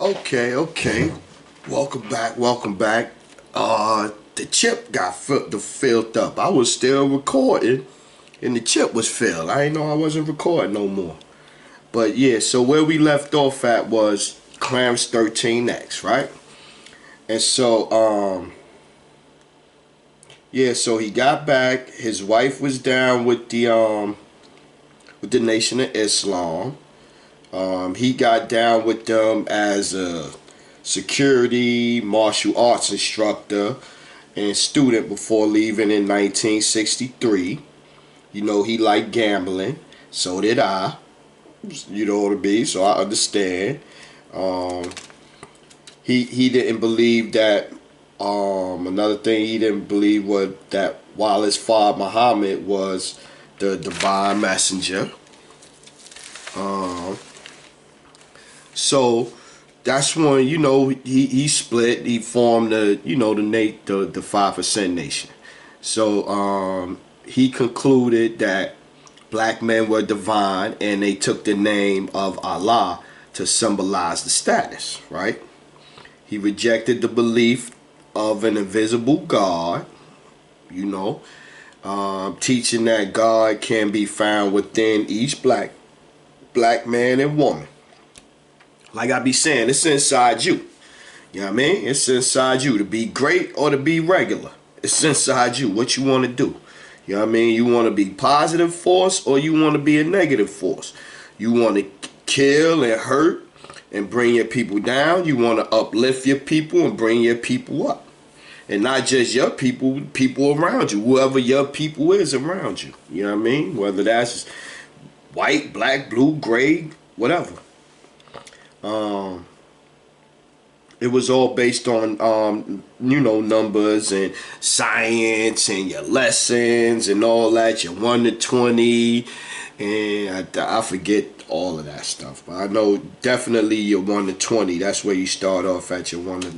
Okay. Welcome back, welcome back. The chip got filled up. I was still recording and the chip was filled. I didn't know I wasn't recording no more. But yeah, so where we left off at was Clarence 13X, right? And yeah, so he got back. His wife was down with the Nation of Islam. He got down with them as a security martial arts instructor and student before leaving in 1963. You know, he liked gambling. So did I. You know what I mean? So I understand. Um, he didn't believe that. Another thing he didn't believe was that while his father Muhammad was the divine messenger. Um, So that's when he split. He formed the 5% Nation. So he concluded that black men were divine, and they took the name of Allah to symbolize the status. Right? He rejected the belief of an invisible God. You know, teaching that God can be found within each black man and woman. Like I be saying, it's inside you. You know what I mean? It's inside you to be great or to be regular. It's inside you. What you want to do. You know what I mean? You want to be positive force or you want to be a negative force. You want to kill and hurt and bring your people down. You want to uplift your people and bring your people up. And not just your people, people around you. Whoever your people is around you. You know what I mean? Whether that's white, black, blue, gray, whatever. Um, it was all based on numbers and science and your lessons and all that. Your 1 to 20, and I forget all of that stuff. But I know definitely your 1 to 20. That's where you start off at your 1 to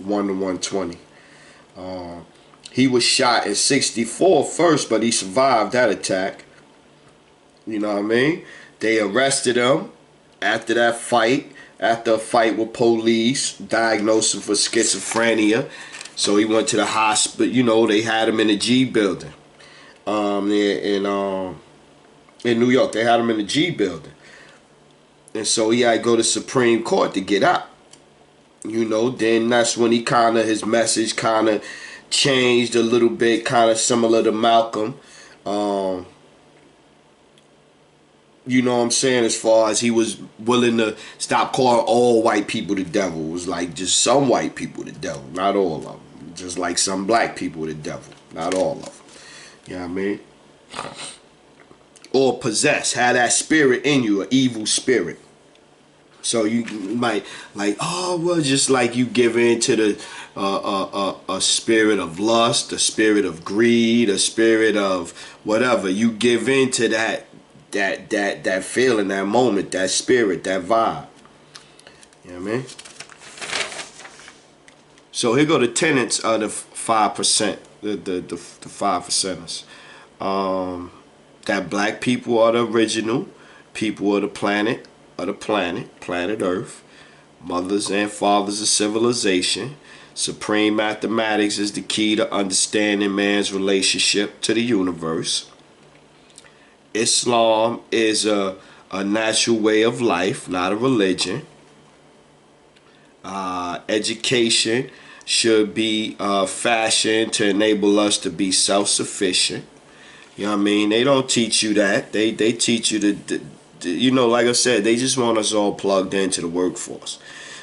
120. He was shot in '64 first, but he survived that attack. You know what I mean? They arrested him after that fight. After a fight with police, diagnosed him for schizophrenia. So he went to the hospital. You know, they had him in the G building. In New York, they had him in the G building. And so he had to go to Supreme Court to get out. You know, then that's when his message kind of changed a little bit, kind of similar to Malcolm. You know what I'm saying? As far as he was willing to stop calling all white people the devil. It was like just some white people the devil, not all of them. Just like some black people the devil, not all of them. You know what I mean? Or possess, have that spirit in you, an evil spirit. So you might like, oh well, just like you give in to the a spirit of lust, a spirit of greed, a spirit of whatever. You give in to that feeling, that moment, that spirit, that vibe. You know what I mean? So here go the tenets of the 5%, the 5%ers. That black people are the original people of the planet, planet Earth. Mothers and fathers of civilization. Supreme mathematics is the key to understanding man's relationship to the universe. Islam is a natural way of life, not a religion. Education should be fashioned to enable us to be self-sufficient. You know what I mean? They don't teach you that. They teach you like I said, they just want us all plugged into the workforce.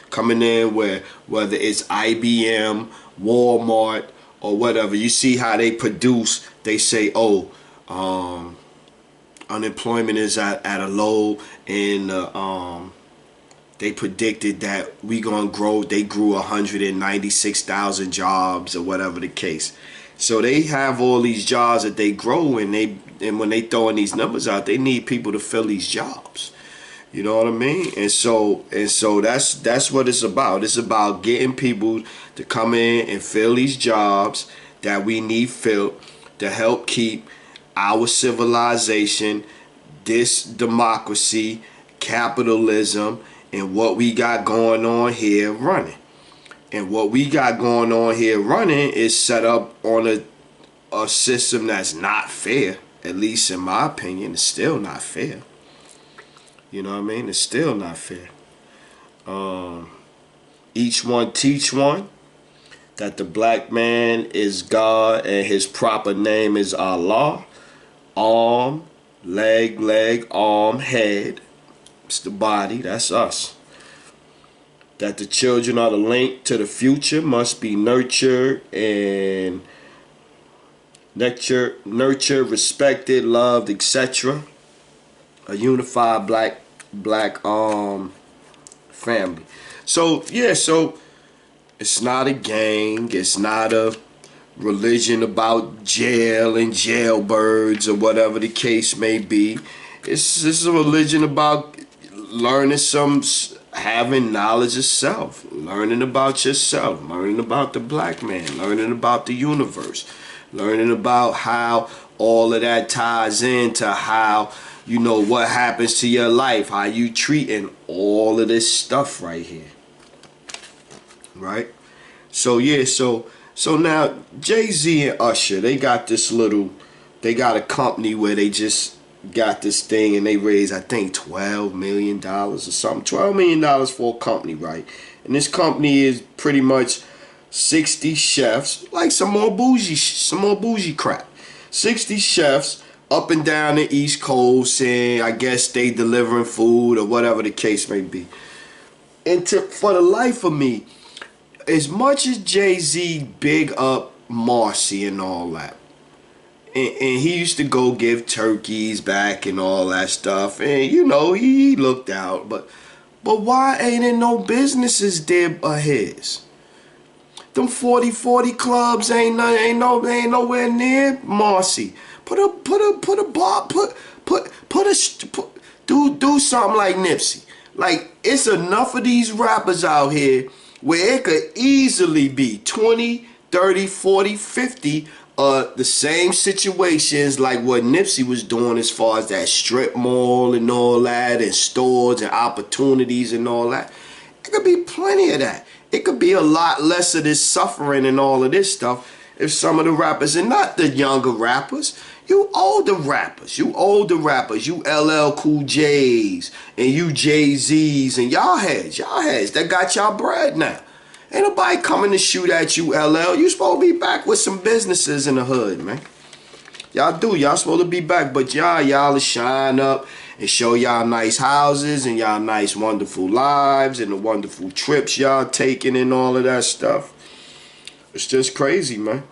Coming in whether it's IBM, Walmart, or whatever. You see how they produce, they say, unemployment is at a low, and they predicted that we gonna grow. They grew 196,000 jobs or whatever the case. So they have all these jobs that they grow, and when they throwing these numbers out, they need people to fill these jobs. You know what I mean? And so that's what it's about. It's about getting people to come in and fill these jobs that we need filled to help keep our civilization, this democracy, capitalism, and what we got going on here running. And what we got going on here running is set up on a system that's not fair. At least in my opinion, it's still not fair. You know what I mean? It's still not fair. Each one teach one that the black man is God and his proper name is Allah. Arm, leg, arm, head. It's the body. That's us. That the children are the link to the future, must be nurtured, respected, loved, etc. A unified black family. So yeah, so it's not a gang, it's not a religion about jail and jailbirds or whatever the case may be. It's a religion about learning having knowledge of self, learning about yourself, learning about the black man, learning about the universe, learning about how all of that ties into how, you know, what happens to your life, how you treating all of this stuff right here. Right? So yeah, so now Jay-Z and Usher, they got a company where they just got this thing and they raised, I think, $12 million or something. $12 million for a company, right? And this company is pretty much 60 chefs, like some more bougie crap. 60 chefs up and down the East Coast, and I guess they delivering food or whatever the case may be. And for the life of me, as much as Jay-Z big up Marcy and all that, and he used to go give turkeys back and all that stuff, and you know, he looked out, but why ain't there no businesses there of his? Them 40/40 clubs ain't nowhere near Marcy. Do something like Nipsey. Like, it's enough of these rappers out here where it could easily be 20, 30, 40, 50 the same situations like what Nipsey was doing as far as that strip mall and all that, and stores and opportunities and all that. It could be plenty of that. It could be a lot less of this suffering and all of this stuff if some of the rappers, and not the younger rappers, you older rappers, you LL Cool J's and you Jay-Z's and y'all heads that got y'all bread now. Ain't nobody coming to shoot at you, LL. You supposed to be back with some businesses in the hood, man. Y'all supposed to be back, but y'all shine up and show y'all nice houses and y'all nice wonderful lives and the wonderful trips y'all taking and all of that stuff. It's just crazy, man.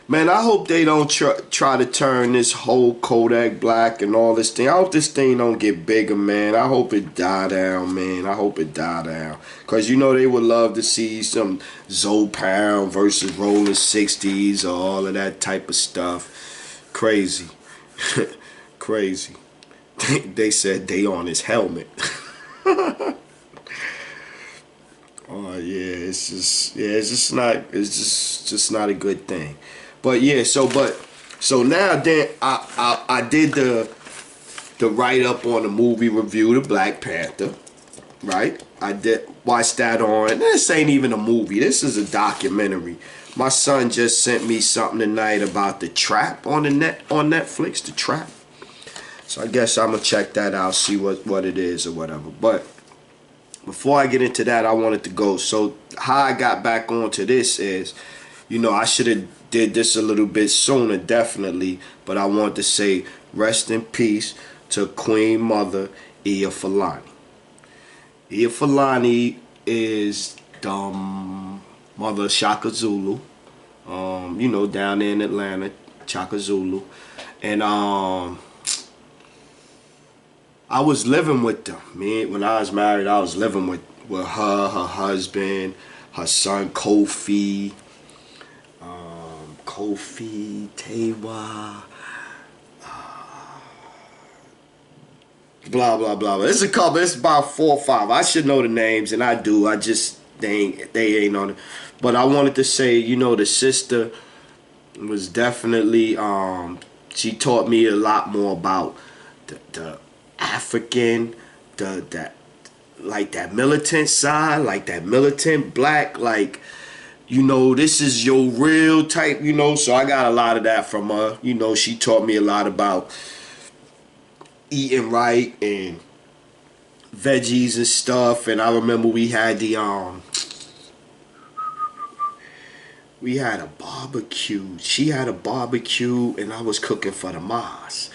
Man, I hope they don't try to turn this whole Kodak Black and all this thing. I hope this thing don't get bigger, man. I hope it die down, man. I hope it die down. Because, you know, they would love to see some Zoe Pound versus Rolling 60s or all of that type of stuff. Crazy. Crazy. They said they on his helmet. Oh, yeah, it's just not a good thing. But yeah, so now then I did the write up on the movie review, the Black Panther, right? I did watch that on. This ain't even a movie. This is a documentary. My son just sent me something tonight about The Trap on Netflix, The Trap. So I guess I'm gonna check that out, see what it is or whatever. But before I get into that, I wanted to go. So how I got back onto this is, you know, I should have did this a little bit sooner, definitely. But I want to say rest in peace to Queen Mother Iya Falani. Iya Falani is the mother of Shaka Zulu. You know, down there in Atlanta, Shaka Zulu. And I was living with them. When I was married, I was living with her husband, her son Kofi, Tewa, blah blah blah. It's a couple. It's about 4 or 5. I should know the names, and I do. I just they ain't on it. But I wanted to say, you know, the sister was definitely she taught me a lot more about the African, like that militant side, like that militant black, like, you know, this is your real type, you know. So I got a lot of that from her. You know, she taught me a lot about eating right and veggies and stuff. And I remember we had a barbecue. She had a barbecue and I was cooking for the Mars.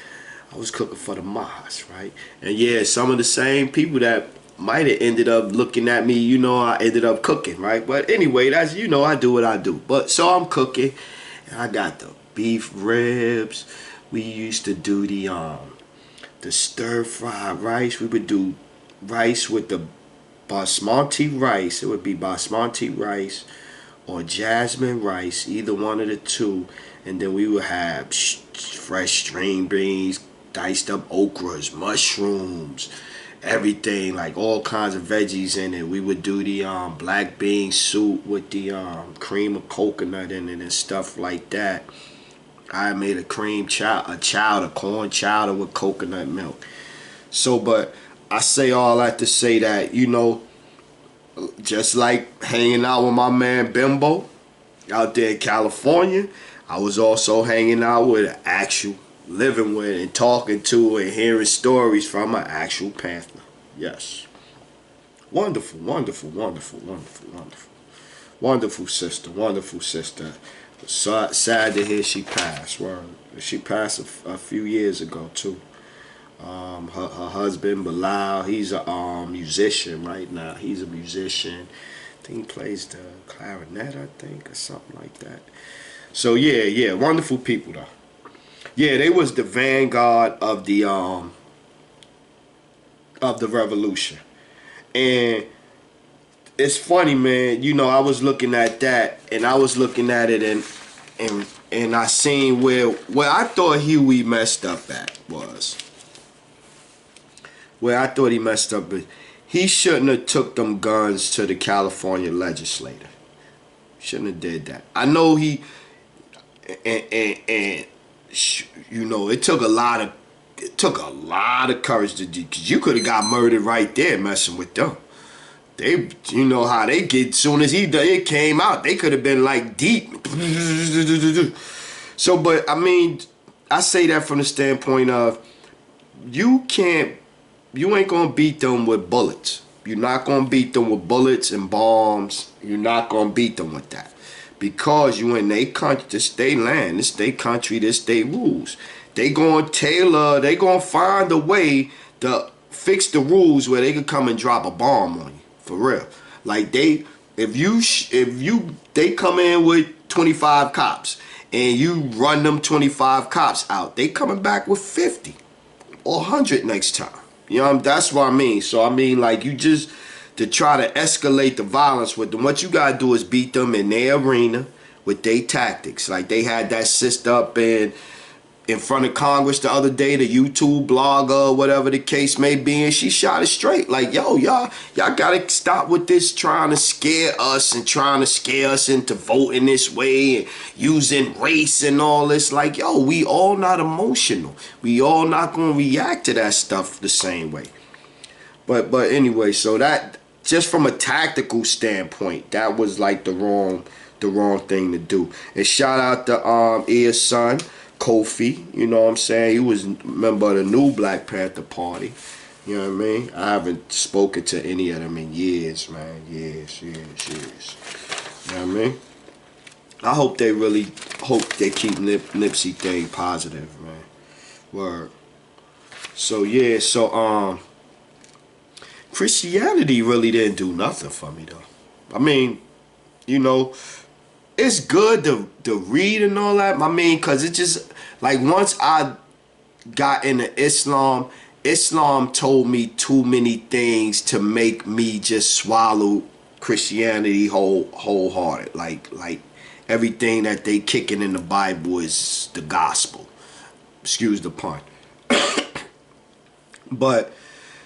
Right? And yeah, some of the same people that might have ended up looking at me, you know, I ended up cooking, right? But anyway, that's, you know, I do what I do. But so I'm cooking and I got the beef ribs. We used to do the stir fried rice. We would do rice with the basmati rice. It would be basmati rice or jasmine rice, either one of the two. And then we would have fresh string beans, diced up okras, mushrooms, everything, like all kinds of veggies in it. We would do the black bean soup with the cream of coconut in it and stuff like that. I made a corn chowder with coconut milk. So, but I say all that to say that, you know, just like hanging out with my man Bimbo out there in California, I was also hanging out with an actual, living with and talking to and hearing stories from an actual Panther. Yes. Wonderful, wonderful, wonderful, wonderful, wonderful. Wonderful sister, wonderful sister. So sad to hear she passed. Well, she passed a few years ago too. Her husband Bilal, he's a musician right now. He's a musician. I think he plays the clarinet, I think, or something like that. So yeah, wonderful people though. Yeah, they was the vanguard of the revolution. And it's funny, man. You know, I was looking at that, and I was looking at it, and I seen where I thought Huey messed up at was. Where I thought he messed up, but he shouldn't have took them guns to the California legislature. Shouldn't have did that. I know he, and you know, it took a lot of courage to do, because you could have got murdered right there messing with them. They, you know how they get, as soon as it came out, they could have been like deep. So, but I mean, I say that from the standpoint of you ain't gonna beat them with bullets. You're not gonna beat them with bullets and bombs. You're not gonna beat them with that, because you in their country, this they land, this they country, this they rules. They gonna find a way to fix the rules where they could come and drop a bomb on you. For real. Like they come in with 25 cops and you run them 25 cops out, they coming back with 50 or 100 next time. You know, that's what I mean. So I mean, like, you just, to try to escalate the violence with them, what you gotta do is beat them in their arena with their tactics. Like they had that sister up in front of Congress the other day, the YouTube blogger, whatever the case may be, and she shot it straight. Like, yo, y'all gotta stop with this trying to scare us into voting this way and using race and all this. Like, yo, we all not emotional. We all not gonna react to that stuff the same way. But anyway, so that, just from a tactical standpoint, that was like the wrong thing to do. And shout out to Ear's son, Kofi, you know what I'm saying? He was a member of the new Black Panther Party. You know what I mean? I haven't spoken to any of them in years, man. Years. You know what I mean? I hope they keep Nipsey thing positive, man. Word. So yeah, so Christianity really didn't do nothing for me though. I mean, you know, it's good to read and all that. I mean, because it just, like, once I got into Islam told me too many things to make me just swallow Christianity wholehearted. Like everything that they kicking in the Bible is the gospel. Excuse the pun. But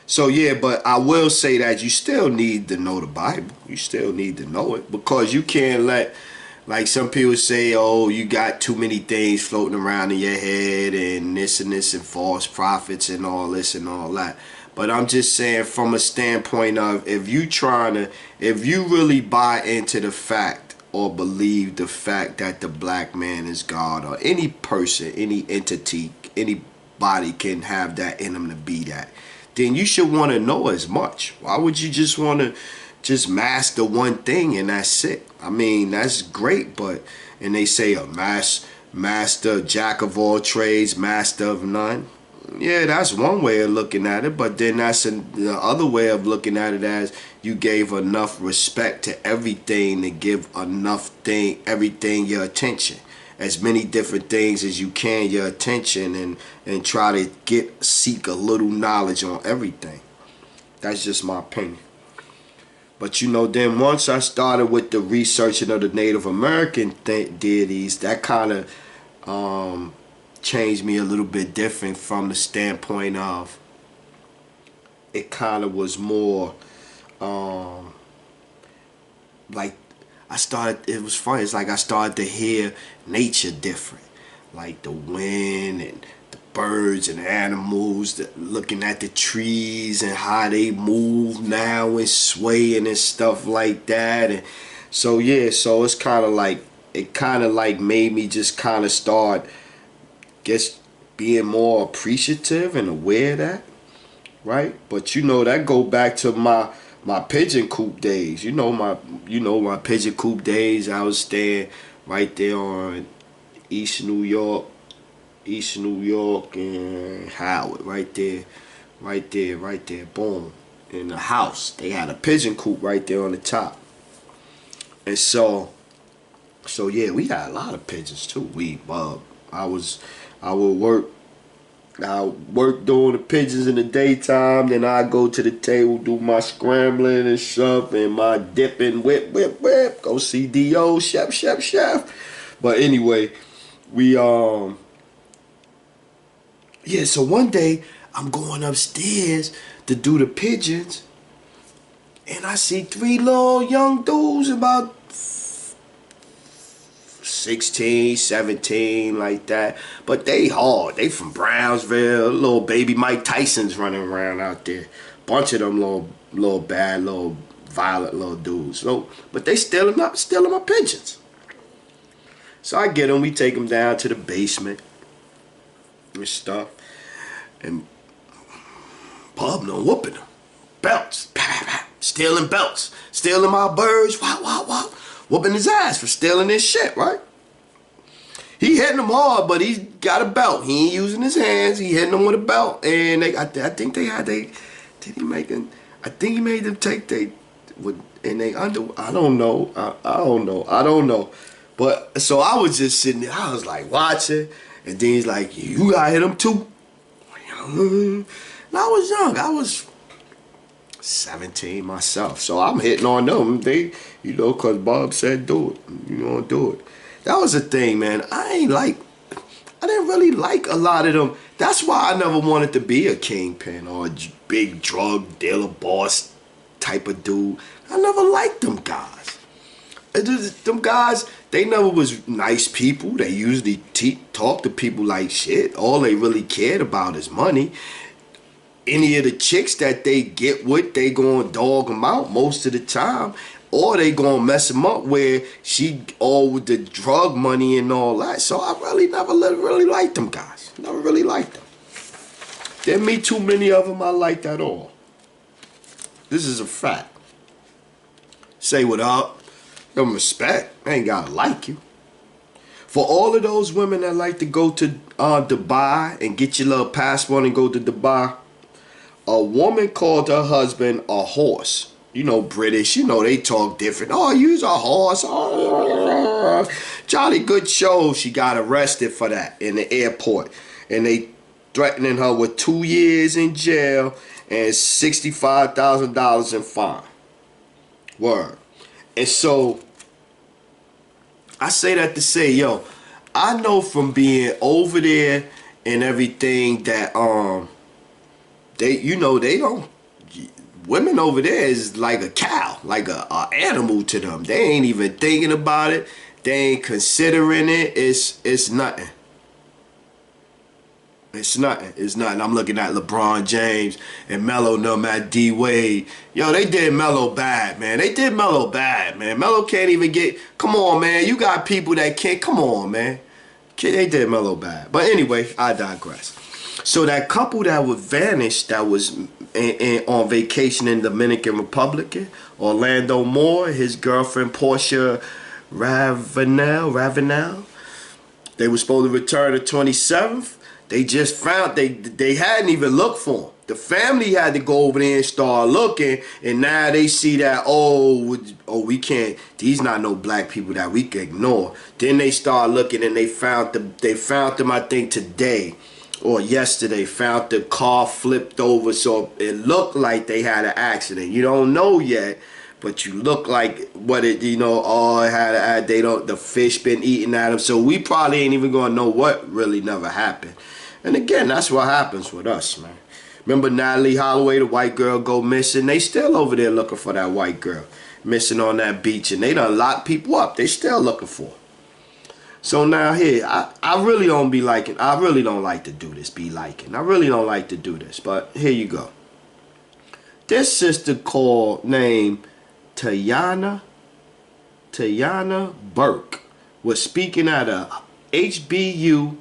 so yeah, but I will say that you still need to know the Bible. You still need to know it, because you can't let, like some people say, oh, you got too many things floating around in your head and this and false prophets and all this and all that. But I'm just saying from a standpoint of if you really buy into the fact or believe the fact that the black man is God, or any person, any entity, anybody can have that in them to be that, then you should want to know as much. Why would you just want to just master one thing and that's it? I mean, that's great, but, and they say a master, jack of all trades, master of none. Yeah, that's one way of looking at it, but then that's the other way of looking at it as you gave enough respect to everything to give everything your attention. As many different things as you can, your attention, and try to seek a little knowledge on everything. That's just my opinion. But then once I started with the researching of the Native American deities, that kind of changed me a little bit different from the standpoint of it kind of was more like it was funny. It's like I started to hear nature different, like the wind and the birds and animals, looking at the trees and how they move now and swaying and stuff like that. And so yeah, so it's kind of like made me just kind of start being more appreciative and aware of that, right? But that go back to my pigeon coop days. My pigeon coop days. I was staying right there on East New York and Howard, right there, boom. In the house, they had a pigeon coop right there on the top. And so yeah, we had a lot of pigeons too. I work doing the pigeons in the daytime, then I go to the table, do my scrambling and stuff, and my dipping, whip, go see D.O., chef. But anyway, so one day, I'm going upstairs to do the pigeons, and I see 3 little young dudes about 16, 17, like that. But they hard. They from Brownsville. Little baby Mike Tyson's running around out there. Bunch of them little bad, little violent little dudes. So, but they stealing my pigeons. So I get them. We take them down to the basement and stuff. And Pub no whooping them. Belts. Stealing belts. Stealing my birds. Wow. Whooping his ass for stealing his shit, right? He hitting them hard, but he's got a belt. He ain't using his hands. He hitting them with a belt. And I think he made them take I don't know. But so I was just sitting there. I was like watching, and then he's like, "You gotta hit him too." And I was young. I was 17 myself, so I'm hitting on them. They, cause Bob said do it. Do it. That was the thing, man. I didn't really like a lot of them. That's why I never wanted to be a kingpin or a big drug dealer boss type of dude. I never liked them guys. Them guys, they never was nice people. They usually talk to people like shit. All they really cared about is money. Any of the chicks that they get with, they gonna dog them out most of the time, or they gonna mess them up where all with the drug money and all that. So I really never really liked them guys. Never really liked them. Didn't meet too many of them I liked at all. This is a fact. Say what up. Give them respect. They ain't gotta like you. For all of those women that like to go to Dubai and get your little passport and go to Dubai, a woman called her husband a horse. British. They talk different. Oh, you's a horse. Oh. Jolly good show. She got arrested for that in the airport. And they threatening her with 2 years in jail and $65,000 in fine. Word. And so, I say that to say, yo, I know from being over there and everything that, they don't, women over there is like a cow, like a animal to them. They ain't even thinking about it. They ain't considering it. It's nothing. It's nothing. It's nothing. I'm looking at LeBron James and Melo them at D Wade. Yo, they did Melo bad, man. They did Melo bad, man. Melo can't even get. Come on, man. You got people that can't. Come on, man. They did Melo bad. But anyway, I digress. So that couple that was vanished, that was on vacation in Dominican Republic, Orlando Moore, his girlfriend Portia Ravenel. They were supposed to return the 27th. They just found they hadn't even looked for him. The family had to go over there and start looking, and now they see that we can't. These not no black people that we can ignore. Then they start looking and they found them. They found them, I think today or yesterday. Found the car flipped over, so it looked like they had an accident. You don't know yet, but you look like what it. It had. They don't. The fish been eating at them, so we probably ain't even gonna know what really never happened. And again, that's what happens with us, man. Remember Natalie Holloway, the white girl, go missing? They still over there looking for that white girl missing on that beach, and they done locked people up. They still looking for her. So now here, I really don't be liking. I really don't like to do this. I really don't like to do this. But here you go. This sister called named Tayana Burke was speaking at a HBU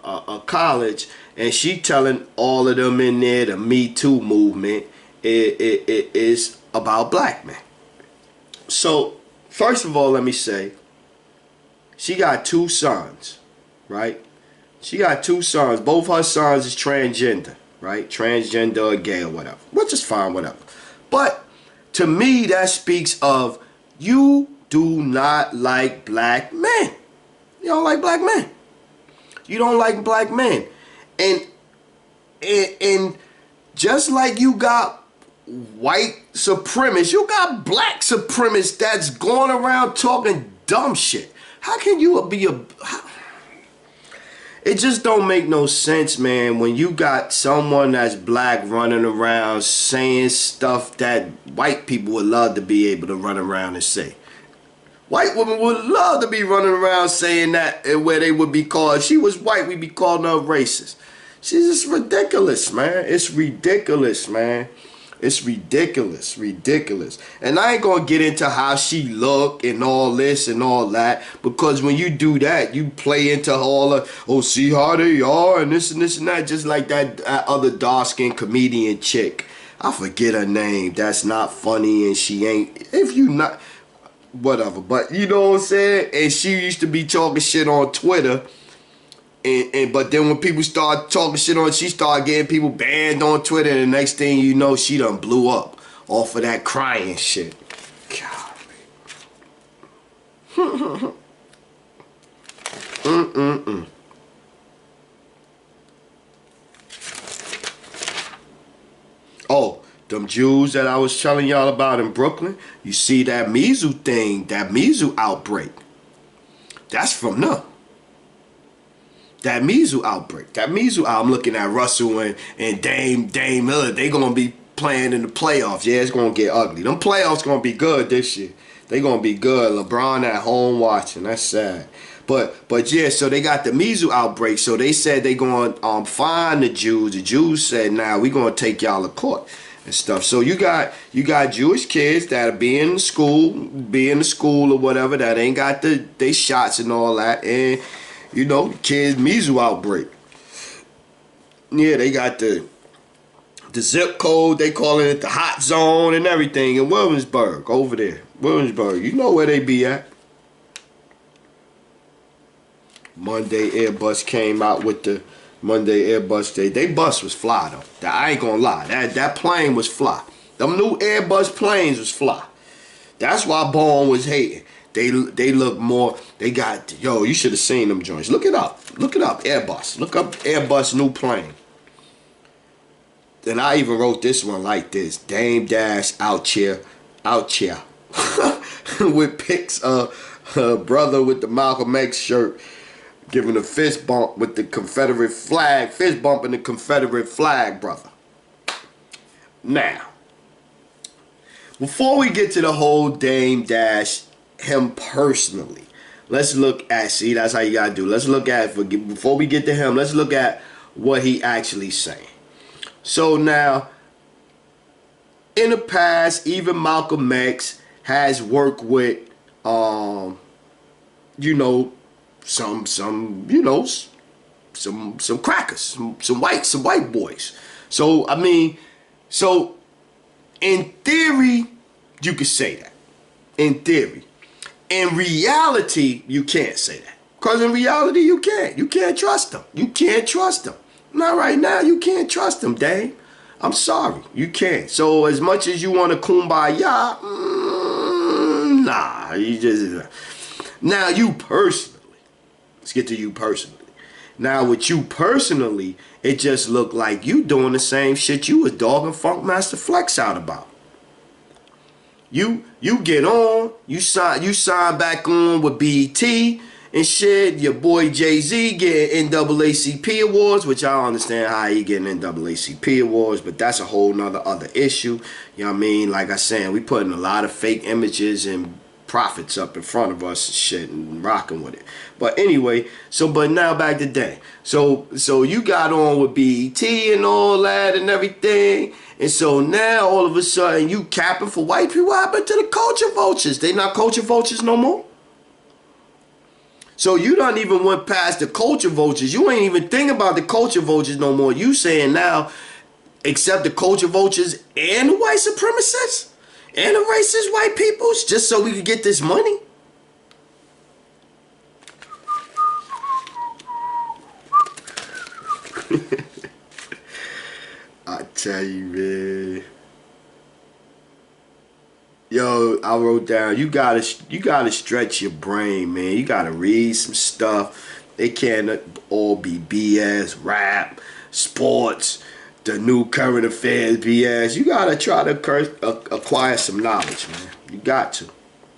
a college, and she telling all of them in there the Me Too movement it is about black men. So first of all, let me say she got 2 sons, right? She got 2 sons. Both her sons is transgender, right? Transgender or gay or whatever, which is fine, whatever. But to me, that speaks of you do not like black men. You don't like black men. You don't like black men. And just like you got white supremacists, you got black supremacists that's going around talking dumb shit. How can you be it just don't make no sense, man, when you got someone that's black running around saying stuff that white people would love to be able to run around and say. White women would love to be running around saying that, where they would be called, if she was white, we'd be calling her racist. She's just ridiculous, man. It's ridiculous, man. It's ridiculous, ridiculous. And I ain't gonna get into how she look and all this and all that, because when you do that, you play into all of, oh, see how they are and this and that, just like that other dark-skinned comedian chick. I forget her name. That's not funny, and she ain't. If you not, whatever. But you know what I'm saying? And she used to be talking shit on Twitter. But then when people start talking shit on, she started getting people banned on Twitter, and the next thing you know, she done blew up off of that crying shit. God. Oh, them Jews that I was telling y'all about in Brooklyn, you see that Mizu thing, that Mizu outbreak, that's from them. That Mizu outbreak. I'm looking at Russell and Dame Lillard. They gonna be playing in the playoffs. Yeah, it's gonna get ugly. Them playoffs gonna be good this year. They gonna be good. LeBron at home watching. That's sad. But yeah, so they got the Mizu outbreak. So they said they gonna find the Jews. The Jews said, nah, we gonna take y'all to court and stuff. So you got Jewish kids that be in the school or whatever, that ain't got they shots and all that, and you know, kids Mizu outbreak. Yeah, they got the zip code, they calling it the hot zone and everything in Williamsburg over there. Williamsburg, you know where they be at. Monday Airbus came out with the Monday Airbus day. They bus was fly though. I ain't gonna lie. That plane was fly. Them new Airbus planes was fly. That's why Bourne was hating. They look more, they got, yo, you should have seen them joints. Look it up, Airbus. Look up Airbus new plane. Then I even wrote this one like this: Dame Dash out here. With pics of her brother with the Malcolm X shirt giving a fist bump with the Confederate flag, fist bumping the Confederate flag, brother. Now, before we get to the whole Dame Dash, him personally, let's look at, see, that's how you gotta do. Let's look at, before we get to him, let's look at what he actually saying. So now, in the past, even Malcolm X has worked with, you know, some crackers, some white boys. So I mean, so in theory, you could say that. In theory. In reality, you can't say that. Because in reality, you can't. You can't trust them. You can't trust them. Not right now. You can't trust them, Dave. I'm sorry. You can't. So as much as you want to kumbaya, nah. You just... Now, you personally. Let's get to you personally. Now, with you personally, it just looked like you doing the same shit you was dogging Funkmaster Flex out about. You get on, you sign back on with BET and shit. Your boy Jay-Z getting NAACP awards, which I don't understand how he getting NAACP awards, but that's a whole nother other issue. You know what I mean? Like I said, we putting a lot of fake images and profits up in front of us and shit and rocking with it. But anyway, but now back to day. So you got on with BET and all that and everything. And so now all of a sudden you capping for white people. What happened to the culture vultures? They not culture vultures no more? So you don't even went past the culture vultures. You ain't even thinking about the culture vultures no more. You saying now, accept the culture vultures and the white supremacists and the racist white peoples just so we could get this money? I tell you, man. Yo, I wrote down, you gotta stretch your brain, man. You gotta read some stuff. They can't all be BS, rap, sports, the new current affairs BS. You gotta try to acquire some knowledge, man. You got to.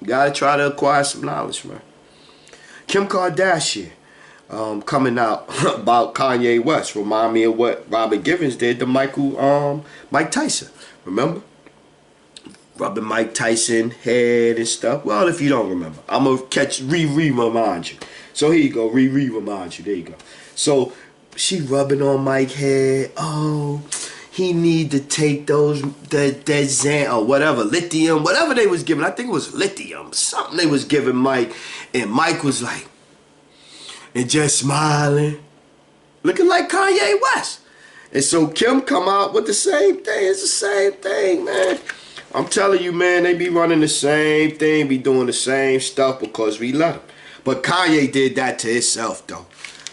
You gotta try to acquire some knowledge, man. Kim Kardashian coming out about Kanye West. Remind me of what Robert Givens did to Mike Tyson. Remember? Rubbing Mike Tyson head and stuff. Well, if you don't remember, I'm gonna remind you. So here you go, remind you. There you go. So she rubbing on Mike's head. Oh, he need to take those that Zan or whatever, lithium, whatever they was giving. I think it was lithium, something they was giving Mike, and Mike was like, and just smiling, looking like Kanye West. And so Kim come out with the same thing. It's the same thing, man. I'm telling you, man, they be running the same thing, be doing the same stuff because we love them. But Kanye did that to himself, though.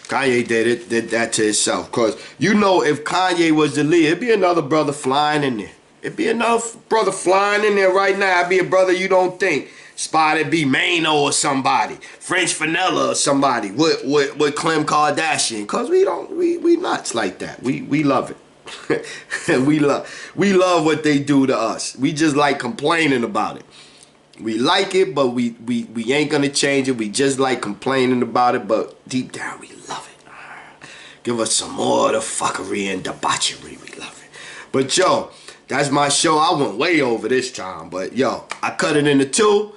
Kanye did that to himself. Because, you know, if Kanye was the lead, it'd be another brother flying in there. It'd be another brother flying in there right now. It'd be a brother you don't think. Spotted be Mano or somebody. French Vanilla or somebody with Kim Kardashian. Because we nuts like that. We love it. we love what they do to us. We just like complaining about it. We like it, but we ain't gonna change it. We just like complaining about it, but deep down we love it. Give us some more of the fuckery and debauchery. We love it. But yo, that's my show. I went way over this time, but yo, I cut it into two.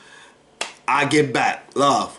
I get back. Love.